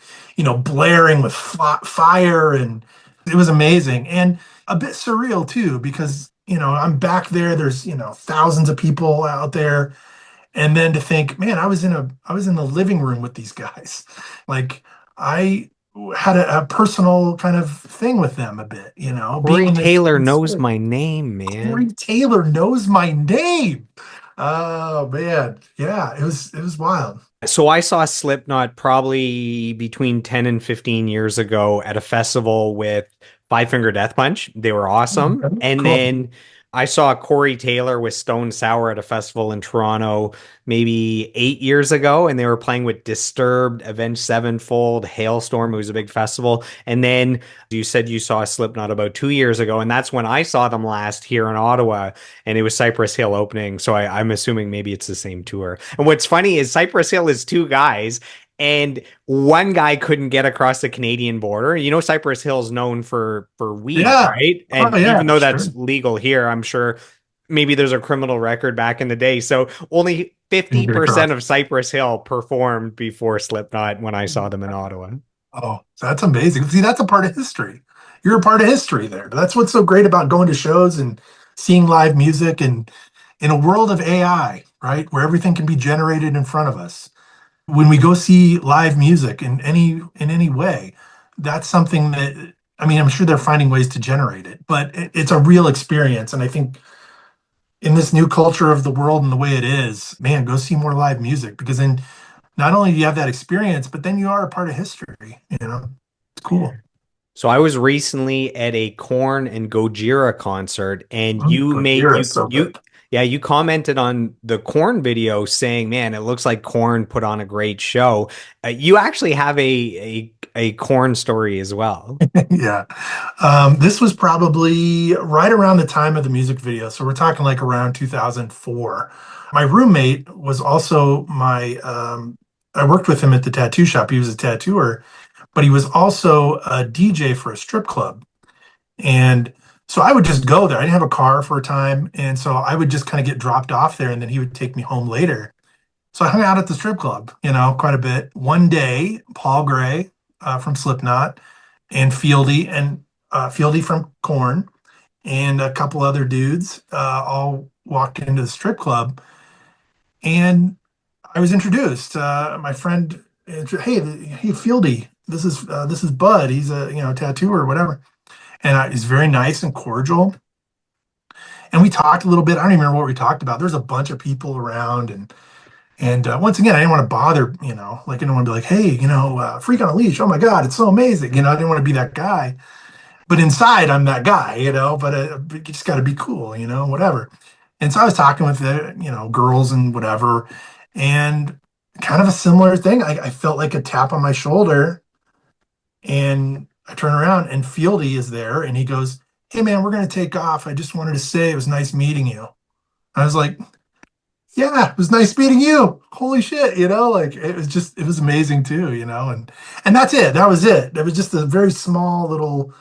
blaring with fire, and it was amazing and a bit surreal too because, I'm back there. There's, thousands of people out there. And then to think, man, I was in the living room with these guys. Like I had a personal kind of thing with them a bit, being Corey in this. Taylor knows my name, Corey man. Taylor knows my name. Oh man, yeah, it was wild. So I saw Slipknot probably between 10 and 15 years ago at a festival with Five Finger Death Punch. They were awesome. Okay, And cool. then I saw Corey Taylor with Stone Sour at a festival in Toronto maybe 8 years ago, and they were playing with Disturbed, Avenged Sevenfold, Hailstorm. It was a big festival. And then you said you saw Slipknot about 2 years ago, and that's when I saw them last here in Ottawa, and it was Cypress Hill opening. So I'm assuming maybe it's the same tour. And what's funny is Cypress Hill is two guys, and one guy couldn't get across the Canadian border. You know, Cypress Hill is known for weed, Yeah. right? Oh And even yeah, though sure. that's legal here, I'm sure maybe there's a criminal record back in the day. So only Didn't get 50% across. of Cypress Hill performed before Slipknot when I saw them in Ottawa. Oh, that's amazing. See, that's a part of history. You're a part of history there. That's what's so great about going to shows and seeing live music and in a world of AI, right? Where everything can be generated in front of us. When we go see live music in any way, that's something that I mean, I'm sure they're finding ways to generate it, but it's a real experience. And I think in this new culture of the world and the way it is, man, go see more live music because then not only do you have that experience, but then you are a part of history, It's cool. So I was recently at a Korn and Gojira concert, and you made Gojira is so good. yeah, you commented on the Korn video saying, "Man, it looks like Korn put on a great show." You actually have a Korn story as well. Yeah. This was probably right around the time of the music video. So we're talking like around 2004. My roommate was also I worked with him at the tattoo shop. He was a tattooer, but he was also a DJ for a strip club. And so I would just go there. I didn't have a car for a time. And so I would just kind of get dropped off there and then he would take me home later. So I hung out at the strip club, quite a bit. One day, Paul Gray from Slipknot and Fieldy from Korn and a couple other dudes all walked into the strip club, and I was introduced. My friend, hey, Fieldy, this is Bud. He's a tattooer or whatever, and he's very nice and cordial. And we talked a little bit. I don't even remember what we talked about. There's a bunch of people around, and once again, I didn't want to bother, like I didn't want to be like, hey, freak on a leash. Oh my God, it's so amazing. I didn't want to be that guy. But inside, I'm that guy, but you just got to be cool, whatever. And so I was talking with the, girls and whatever, and kind of a similar thing. I felt like a tap on my shoulder, and I turn around, and Fieldy is there, and he goes, "Hey, man, we're going to take off. I just wanted to say it was nice meeting you." I was like, "Yeah, it was nice meeting you. Holy shit," like it was amazing too, and that's it. That was it. It was just a very small little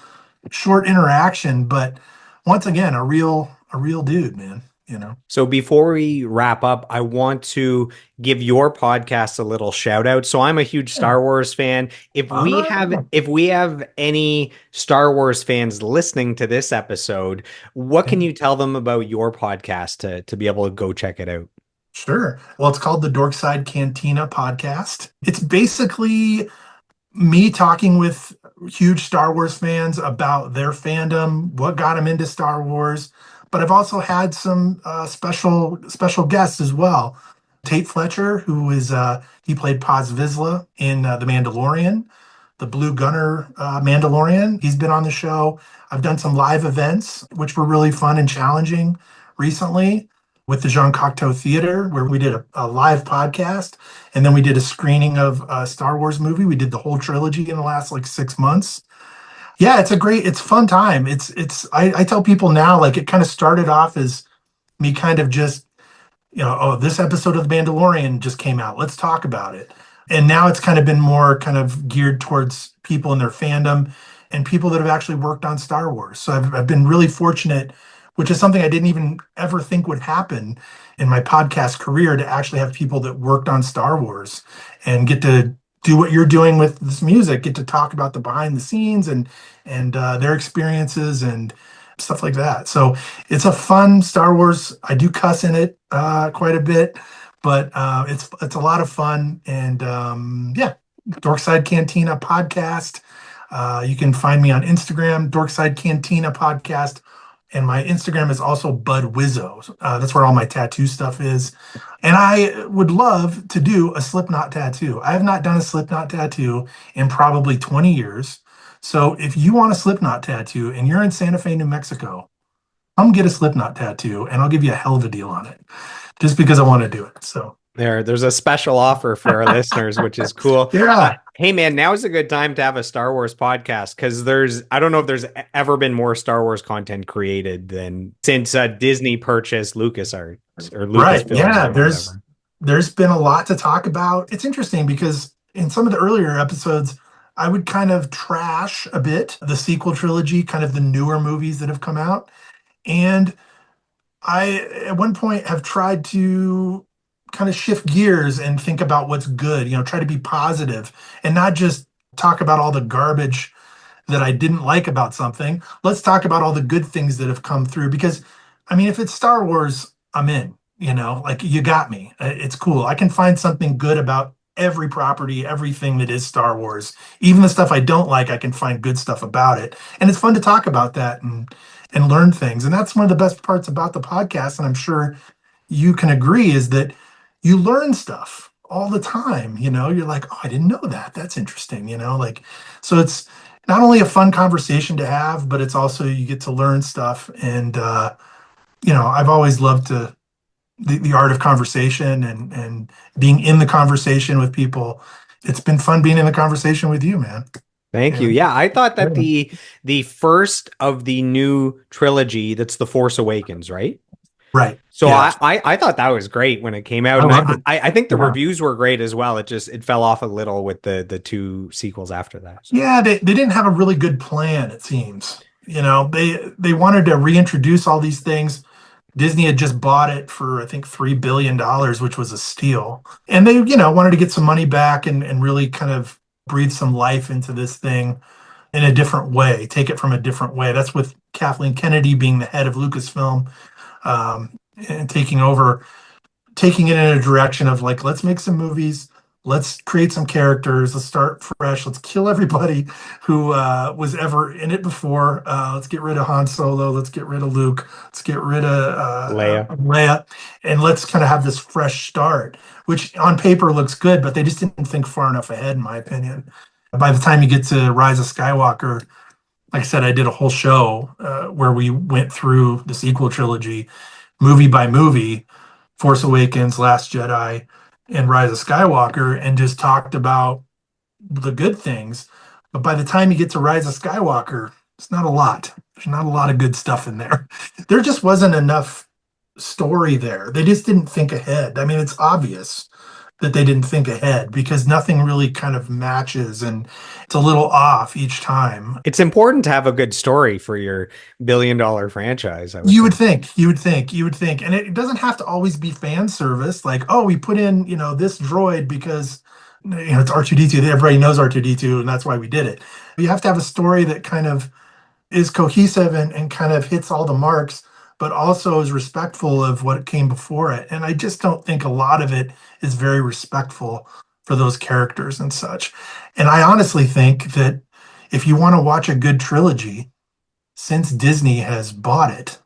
short interaction, but once again, a real dude, man. So before we wrap up, I want to give your podcast a little shout out. So I'm a huge Yeah. Star Wars fan. If we have Oh, if we have any Star Wars fans listening to this episode, what can okay. you tell them about your podcast to be able to go check it out? Sure. Well, it's called the Dorkside Cantina podcast. It's basically me talking with huge Star Wars fans about their fandom, what got them into Star Wars. But I've also had some special guests as well. Tate Fletcher, who is he played Paz Vizsla in The Mandalorian, the Blue Gunner Mandalorian. He's been on the show. I've done some live events, which were really fun and challenging recently with the Jean Cocteau Theater, where we did a live podcast, and then we did a screening of a Star Wars movie. We did the whole trilogy in the last like 6 months. Yeah, it's fun time. I tell people now, like it kind of started off as me kind of just oh, this episode of The Mandalorian just came out. Let's talk about it. And now it's kind of been more kind of geared towards people in their fandom and people that have actually worked on Star Wars. So I've been really fortunate, which is something I didn't even ever think would happen in my podcast career, to actually have people that worked on Star Wars and get to do what you're doing with this music, get to talk about the behind the scenes and their experiences and stuff like that. So it's a fun Star Wars. I do cuss in it quite a bit, but it's a lot of fun. And yeah, Dorkside Cantina podcast. You can find me on Instagram, Dorkside Cantina podcast, and my Instagram is also Bud Wizzo. That's where all my tattoo stuff is. And I would love to do a Slipknot tattoo. I have not done a Slipknot tattoo in probably 20 years. So if you want a Slipknot tattoo and you're in Santa Fe, New Mexico, come get a Slipknot tattoo and I'll give you a hell of a deal on it just because I want to do it. So There's a special offer for our listeners, which is cool. yeah, Hey man, now is a good time to have a Star Wars podcast because I don't know if there's ever been more Star Wars content created than since Disney purchased LucasArts or right. Lucasfilms Yeah, or there's whatever. there's been a lot to talk about. It's interesting because in some of the earlier episodes, I would kind of trash a bit the sequel trilogy, kind of the newer movies that have come out. And I, at one point, have tried to kind of shift gears and think about what's good, try to be positive and not just talk about all the garbage that I didn't like about something. Let's talk about all the good things that have come through because, I mean, if it's Star Wars, I'm in, like you got me. It's cool. I can find something good about every property, everything that is Star Wars. Even the stuff I don't like, I can find good stuff about it. And it's fun to talk about that and learn things. And that's one of the best parts about the podcast. And I'm sure you can agree is that you learn stuff. all the time. You're like, oh, I didn't know that. That's interesting. Like, so it's not only a fun conversation to have, but it's also you get to learn stuff. And I've always loved the art of conversation and being in the conversation with people. It's been fun being in the conversation with you, man. Thank you. And Yeah, I thought that yeah. the first of the new trilogy, that's The Force Awakens, right? Right. So Yeah. I thought that was great when it came out, I and loved it. I think the Yeah. reviews were great as well. It fell off a little with the two sequels after that. Yeah, they didn't have a really good plan, it seems. They wanted to reintroduce all these things. Disney had just bought it for, I think, $3 billion, which was a steal. And they, wanted to get some money back and really kind of breathe some life into this thing in a different way, take it from a different way. That's with Kathleen Kennedy being the head of Lucasfilm, and taking it in a direction of like, let's make some movies, let's create some characters, let's start fresh, let's kill everybody who was ever in it before. Let's get rid of Han Solo, let's get rid of Luke, let's get rid of Leia. Leia, and let's kind of have this fresh start, which on paper looks good, but they just didn't think far enough ahead, in my opinion. By the time you get to Rise of Skywalker, like I said, I did a whole show where we went through the sequel trilogy, movie by movie, Force Awakens, Last Jedi, and Rise of Skywalker, and just talked about the good things. But by the time you get to Rise of Skywalker, it's not a lot. There's not a lot of good stuff in there. There just wasn't enough story there. They just didn't think ahead. I mean, it's obvious that they didn't think ahead because nothing really kind of matches and it's a little off each time. It's important to have a good story for your $1 billion franchise, I would You would think. think, you would think, you would think. And it doesn't have to always be fan service. Like, oh, we put in, this droid because, it's R2D2. Everybody knows R2D2, and that's why we did it. You have to have a story that kind of is cohesive and kind of hits all the marks, but also is respectful of what came before it. And I just don't think a lot of it is very respectful for those characters and such. And I honestly think that if you want to watch a good trilogy, since Disney has bought it,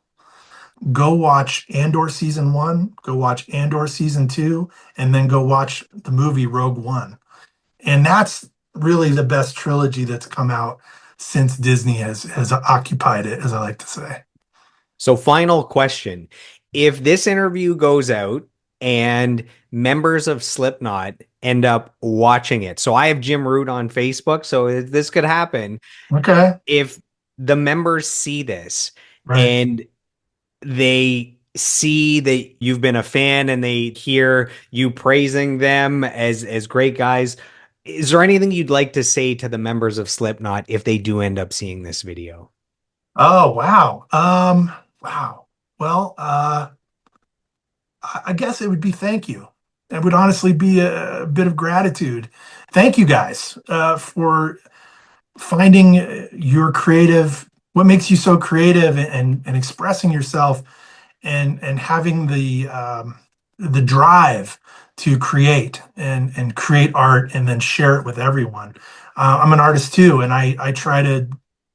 go watch Andor season one, go watch Andor season two, and then go watch the movie Rogue One. And that's really the best trilogy that's come out since Disney has occupied it, as I like to say. So, final question. If this interview goes out and members of Slipknot end up watching it, so I have Jim Root on Facebook, so this could happen. Okay. If the members see this Right. and they see that you've been a fan and they hear you praising them as great guys, is there anything you'd like to say to the members of Slipknot if they do end up seeing this video? Oh, wow. Wow. Well, I guess it would be thank you. It would honestly be a bit of gratitude. Thank you guys for finding your creative, what makes you so creative and expressing yourself and having the drive to create and create art and then share it with everyone. I'm an artist too, and I try to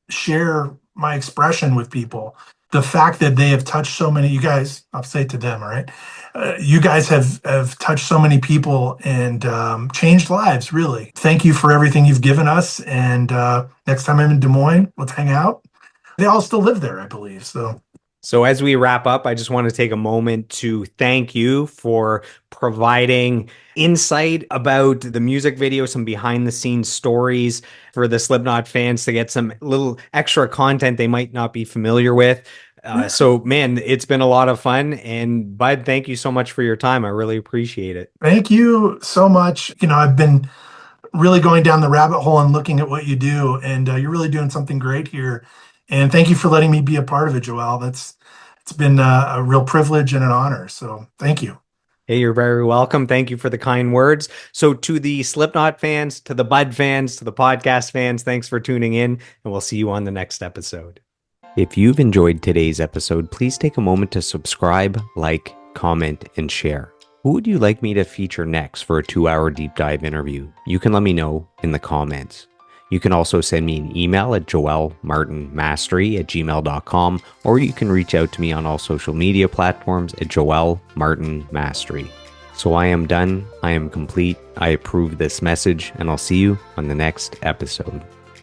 share my expression with people. The fact that they have touched so many, you guys, I'll say to them, all right, you guys have touched so many people and changed lives, really. Thank you for everything you've given us. And next time I'm in Des Moines, let's hang out. They all still live there, I believe. So as we wrap up, I just want to take a moment to thank you for providing insight about the music video, some behind the scenes stories for the Slipknot fans to get some little extra content they might not be familiar with. So man, it's been a lot of fun. And Bud, thank you so much for your time. I really appreciate it. Thank you so much. I've been really going down the rabbit hole and looking at what you do, and you're really doing something great here. And thank you for letting me be a part of it, Joel. It's been a real privilege and an honor. So thank you. Hey, you're very welcome. Thank you for the kind words. So to the Slipknot fans, to the Bud fans, to the podcast fans, thanks for tuning in, and we'll see you on the next episode. If you've enjoyed today's episode, please take a moment to subscribe, like, comment, and share. Who would you like me to feature next for a 2-hour deep dive interview? You can let me know in the comments. You can also send me an email at joelmartinmastery@gmail.com, or you can reach out to me on all social media platforms at joelmartinmastery. So I am done. I am complete. I approve this message, and I'll see you on the next episode.